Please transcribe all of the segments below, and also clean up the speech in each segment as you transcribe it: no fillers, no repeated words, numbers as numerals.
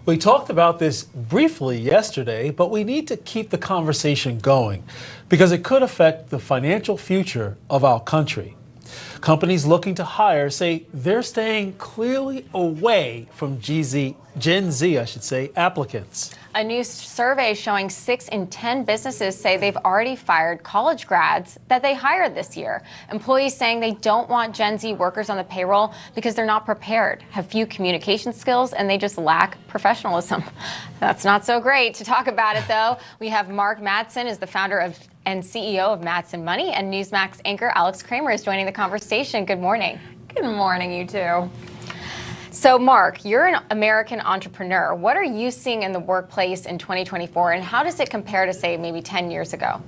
We talked about this briefly yesterday, but we need to keep the conversation going because it could affect the financial future of our country. Companies looking to hire say they're staying clearly away from Gen Z, applicants. A new survey showing 6 in 10 businesses say they've already fired college grads that they hired this year. Employees saying they don't want Gen Z workers on the payroll because they're not prepared, have few communication skills, and they just lack professionalism. That's not so great. To talk about it, though, we have Mark Matson, is the founder and CEO of Matson Money, and Newsmax anchor Alex Kramer is joining the conversation. Good morning. Good morning, you two. So, Mark, you're an American entrepreneur. What are you seeing in the workplace in 2024, and how does it compare to, say, maybe 10 years ago?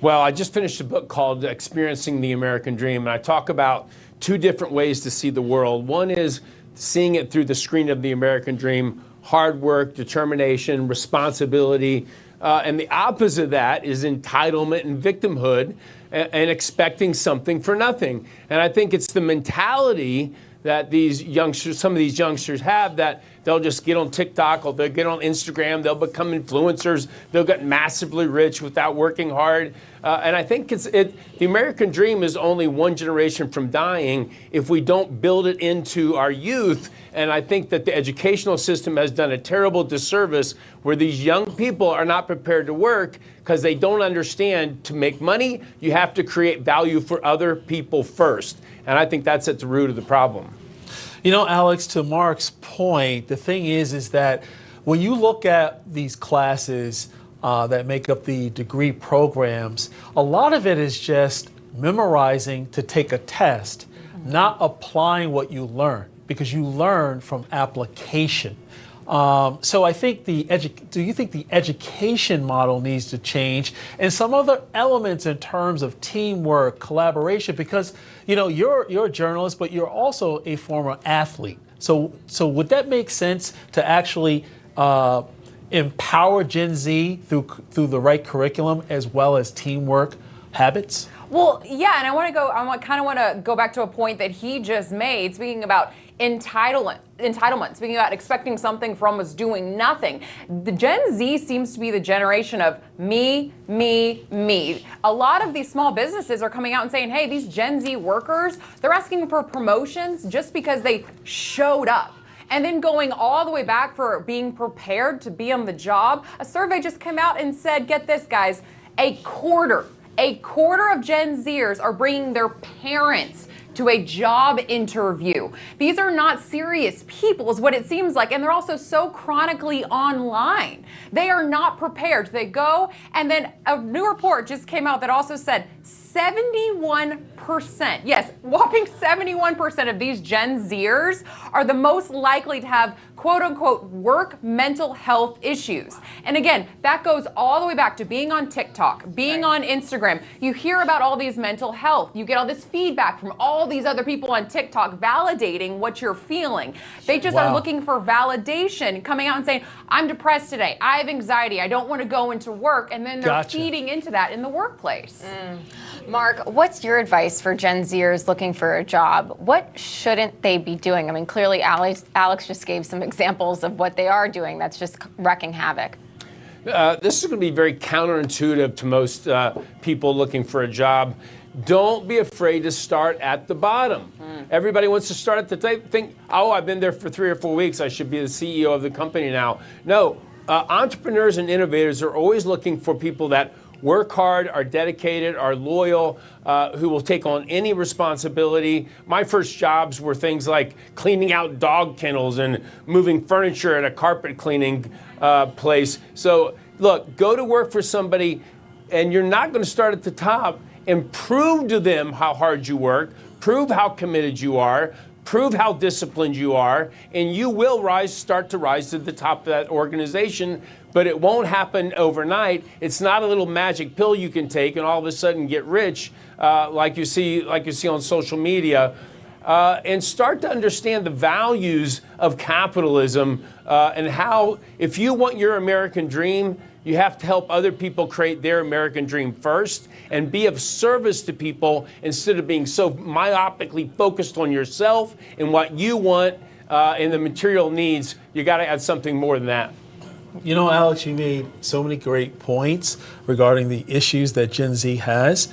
Well, I just finished a book called Experiencing the American Dream, and I talk about 2 different ways to see the world. One is seeing it through the screen of the American dream, hard work, determination, responsibility, and the opposite of that is entitlement and victimhood and expecting something for nothing. And I think it's the mentality that some of these youngsters have, that they'll just get on TikTok or they'll get on Instagram, they'll become influencers, they'll get massively rich without working hard. And I think the American dream is only one generation from dying if we don't build it into our youth. And I think that the educational system has done a terrible disservice where these young people are not prepared to work because they don't understand to make money, you have to create value for other people first. And I think that's at the root of the problem. You know, Alex, to Mark's point, the thing is that when you look at these classes that make up the degree programs, a lot of it is just memorizing to take a test, not applying what you learn, because you learn from application. So I think do you think the education model needs to change and some other elements in terms of teamwork, collaboration? Because, you know, you're a journalist, but you're also a former athlete. So would that make sense to actually empower Gen Z through the right curriculum as well as teamwork habits? Well, yeah, and I kind of want to go back to a point that he just made, speaking about entitlement, speaking about expecting something from us doing nothing. The Gen Z seems to be the generation of me, me, me. A lot of these small businesses are coming out and saying, hey, these Gen Z workers, they're asking for promotions just because they showed up. And then going all the way back for being prepared to be on the job. A survey just came out and said, get this, guys, a quarter of Gen Zers are bringing their parents to a job interview. These are not serious people, is what it seems like. And they're also so chronically online. They are not prepared. They go, and then a new report just came out that also said 71%, yes, whopping 71% of these Gen Zers are the most likely to have quote unquote work mental health issues. And again, that goes all the way back to being on TikTok, being on Instagram. You hear about all these mental health. You get all this feedback from all these other people on TikTok validating what you're feeling. They just are looking for validation, coming out and saying, I'm depressed today, I have anxiety, I don't want to go into work, and then they're feeding into that in the workplace. Mark, what's your advice for Gen Zers looking for a job? What shouldn't they be doing? I mean, clearly Alex just gave some examples of what they are doing that's just wrecking havoc. This is going to be very counterintuitive to most people looking for a job. Don't be afraid to start at the bottom. Everybody wants to start at the top. Think, oh, I've been there for 3 or 4 weeks, I should be the CEO of the company now. No, entrepreneurs and innovators are always looking for people that work hard, are dedicated, are loyal, who will take on any responsibility. My first jobs were things like cleaning out dog kennels and moving furniture at a carpet cleaning place. So look, go to work for somebody, and you're not going to start at the top, and prove to them how hard you work, prove how committed you are, prove how disciplined you are, and you will start to rise to the top of that organization. But it won't happen overnight. It's not a little magic pill you can take and all of a sudden get rich, like you see on social media. And start to understand the values of capitalism and how, if you want your American dream, you have to help other people create their American dream first and be of service to people instead of being so myopically focused on yourself and what you want. and the material needs, you got to add something more than that. You know, Alex, you made so many great points regarding the issues that Gen Z has.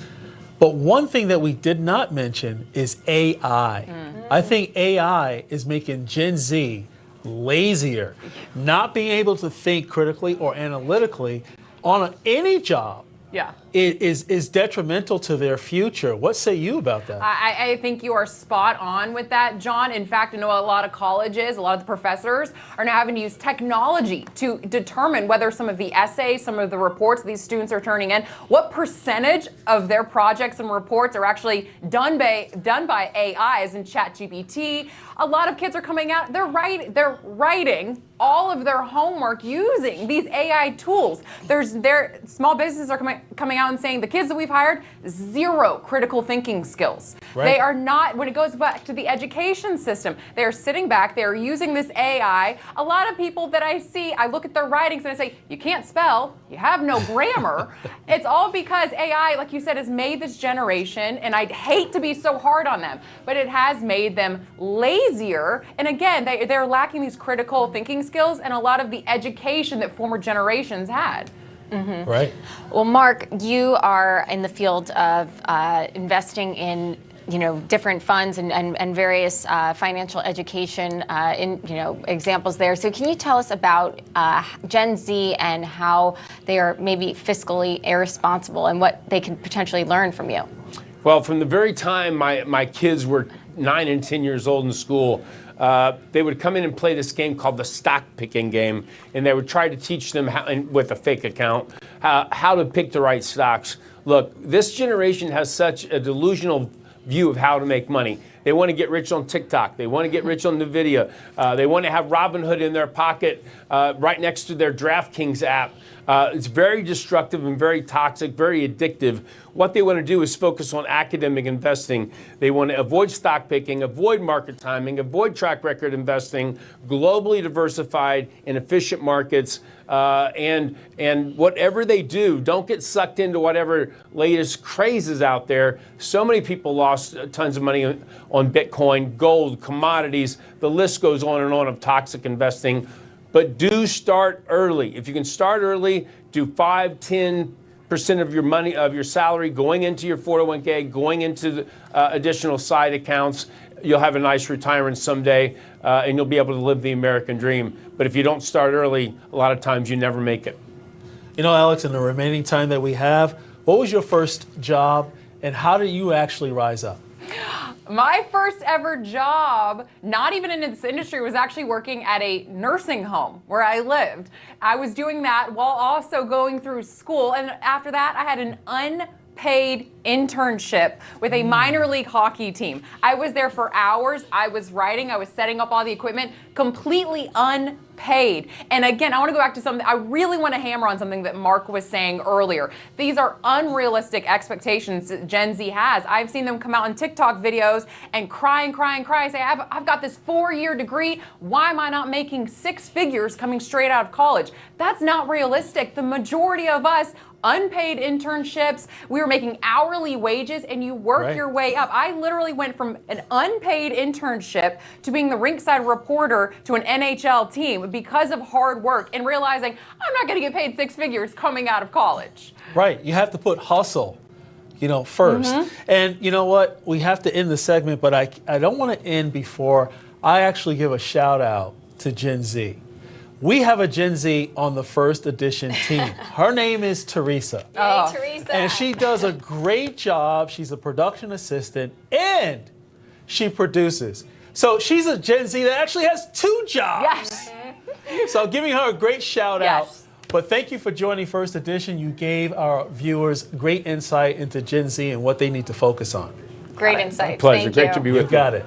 But one thing that we did not mention is AI. I think AI is making Gen Z lazier, not being able to think critically or analytically on any job. Yeah. Is detrimental to their future. What say you about that? I think you are spot on with that, John. In fact, I know a lot of colleges, a lot of the professors are now having to use technology to determine whether some of the essays, some of the reports these students are turning in, what percentage of their projects and reports are actually done by AI, as in ChatGPT. A lot of kids are coming out, they're writing all of their homework using these AI tools. Small businesses are coming out and saying the kids that we've hired, zero critical thinking skills. Right. They are not, when it goes back to the education system, they're sitting back, they're using this AI. A lot of people that I see, I look at their writings and I say, you can't spell, you have no grammar. It's all because AI, like you said, has made this generation, and I'd hate to be so hard on them, but it has made them lazier. And again, they're lacking these critical thinking skills and a lot of the education that former generations had. Mm-hmm. Right. Well, Mark, you are in the field of investing in different funds and various financial education examples there. So can you tell us about Gen Z and how they are maybe fiscally irresponsible and what they can potentially learn from you? Well, from the very time my kids were 9 and 10 years old in school, they would come in and play this game called the stock picking game, and they would try to teach them with a fake account how to pick the right stocks. Look, this generation has such a delusional view of how to make money. They want to get rich on TikTok. They want to get rich on NVIDIA. They want to have Robinhood in their pocket right next to their DraftKings app. It's very destructive and very toxic, very addictive. What they want to do is focus on academic investing. They want to avoid stock picking, avoid market timing, avoid track record investing, globally diversified and efficient markets. And whatever they do, don't get sucked into whatever latest craze is out there. So many people lost tons of money on Bitcoin, gold, commodities. The list goes on and on of toxic investing. But do start early. If you can start early, do 5-10% of your money, of your salary going into your 401k, going into the, additional side accounts. You'll have a nice retirement someday, and you'll be able to live the American dream. But if you don't start early, a lot of times you never make it. You know, Alex, in the remaining time that we have, what was your first job and how did you actually rise up? My first ever job, not even in this industry, was actually working at a nursing home where I lived. I was doing that while also going through school. And after that, I had an unpaid internship with a minor league hockey team. I was there for hours. I was writing. I was setting up all the equipment, completely unpaid. And again, I want to go back to something. I really want to hammer on something that Mark was saying earlier. These are unrealistic expectations that Gen Z has. I've seen them come out in TikTok videos and cry and cry and cry. Say, I've got this 4-year degree. Why am I not making 6 figures coming straight out of college? That's not realistic. The majority of us, unpaid internships, we were making hourly wages, and you work your way up. I literally went from an unpaid internship to being the rinkside reporter to an NHL team because of hard work and realizing I'm not going to get paid 6 figures coming out of college. Right. You have to put hustle, first. And you know what? We have to end the segment, but I don't want to end before I actually give a shout out to Gen Z. We have a Gen Z on the first edition team. Her name is Teresa. Hey, Teresa. And she does a great job. She's a production assistant and she produces. So she's a Gen Z that actually has 2 jobs. Yes. So giving her a great shout out. But thank you for joining First Edition. You gave our viewers great insight into Gen Z and what they need to focus on. Great insights. Pleasure. Thank Great you. to be with you. You got it.